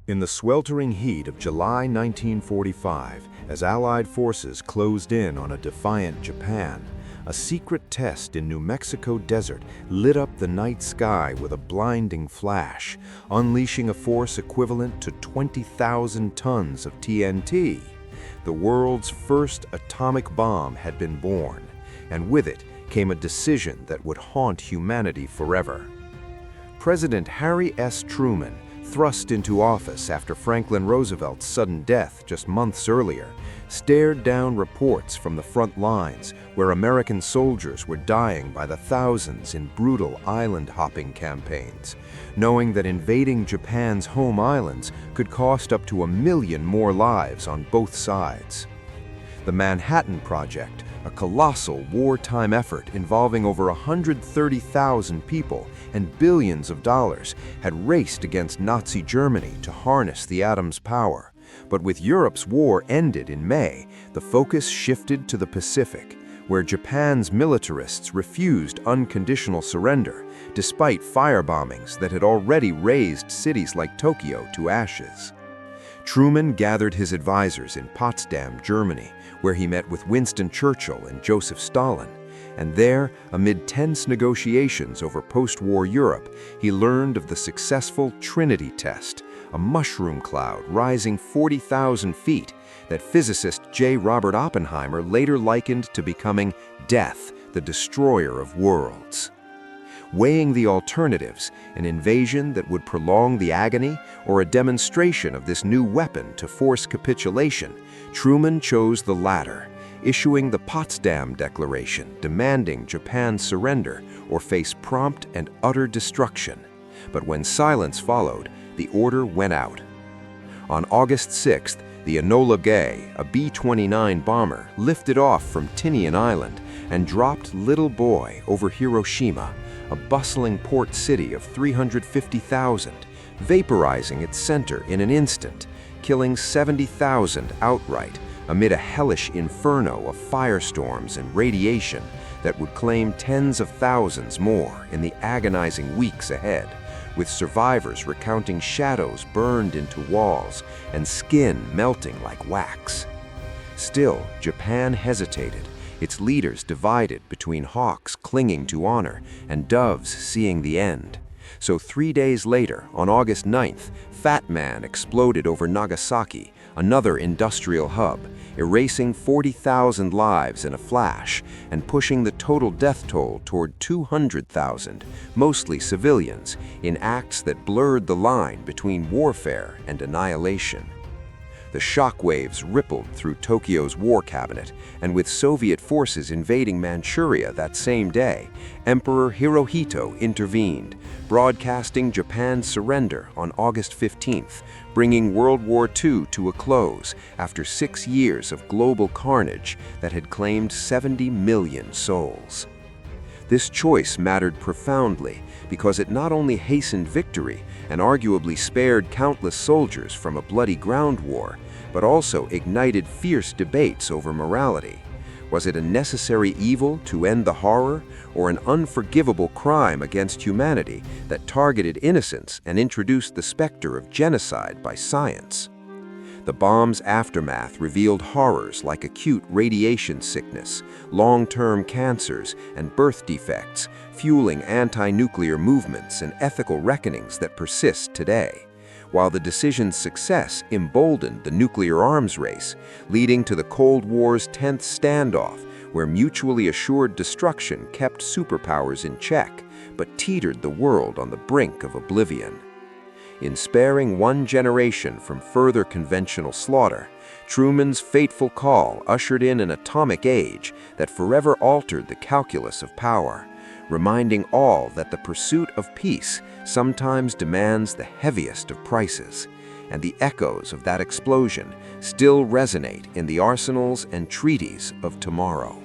In the sweltering heat of July 1945, as Allied forces closed in on a defiant Japan, a secret test in New Mexico desert lit up the night sky with a blinding flash, unleashing a force equivalent to 20,000 tons of TNT. The world's first atomic bomb had been born, and with it came a decision that would haunt humanity forever. President Harry S. Truman, thrust into office after Franklin Roosevelt's sudden death just months earlier, stared down reports from the front lines where American soldiers were dying by the thousands in brutal island-hopping campaigns, knowing that invading Japan's home islands could cost up to 1 million more lives on both sides. The Manhattan Project, a colossal wartime effort involving over 130,000 people and billions of dollars, had raced against Nazi Germany to harness the atom's power. But with Europe's war ended in May, the focus shifted to the Pacific, where Japan's militarists refused unconditional surrender, despite firebombings that had already razed cities like Tokyo to ashes. Truman gathered his advisors in Potsdam, Germany, where he met with Winston Churchill and Joseph Stalin. And there, amid tense negotiations over post-war Europe, he learned of the successful Trinity Test, a mushroom cloud rising 40,000 feet that physicist J. Robert Oppenheimer later likened to becoming death, the destroyer of worlds. Weighing the alternatives, an invasion that would prolong the agony, or a demonstration of this new weapon to force capitulation, Truman chose the latter, issuing the Potsdam Declaration demanding Japan's surrender or face prompt and utter destruction. But when silence followed, the order went out. On August 6th, the Enola Gay, a B-29 bomber, lifted off from Tinian Island and dropped Little Boy over Hiroshima, a bustling port city of 350,000, vaporizing its center in an instant, killing 70,000 outright amid a hellish inferno of firestorms and radiation that would claim tens of thousands more in the agonizing weeks ahead, with survivors recounting shadows burned into walls and skin melting like wax. Still, Japan hesitated, its leaders divided between hawks clinging to honor and doves seeing the end. So 3 days later, on August 9th, Fat Man exploded over Nagasaki, another industrial hub, erasing 40,000 lives in a flash and pushing the total death toll toward 200,000, mostly civilians, in acts that blurred the line between warfare and annihilation. The shockwaves rippled through Tokyo's war cabinet, and with Soviet forces invading Manchuria that same day, Emperor Hirohito intervened, broadcasting Japan's surrender on August 15th, bringing World War II to a close after 6 years of global carnage that had claimed 70 million souls. This choice mattered profoundly because it not only hastened victory and arguably spared countless soldiers from a bloody ground war, but also ignited fierce debates over morality. Was it a necessary evil to end the horror, or an unforgivable crime against humanity that targeted innocents and introduced the specter of genocide by science? The bomb's aftermath revealed horrors like acute radiation sickness, long-term cancers, and birth defects, fueling anti-nuclear movements and ethical reckonings that persist today, while the decision's success emboldened the nuclear arms race, leading to the Cold War's 10th standoff, where mutually assured destruction kept superpowers in check, but teetered the world on the brink of oblivion. In sparing one generation from further conventional slaughter, Truman's fateful call ushered in an atomic age that forever altered the calculus of power, reminding all that the pursuit of peace sometimes demands the heaviest of prices, and the echoes of that explosion still resonate in the arsenals and treaties of tomorrow.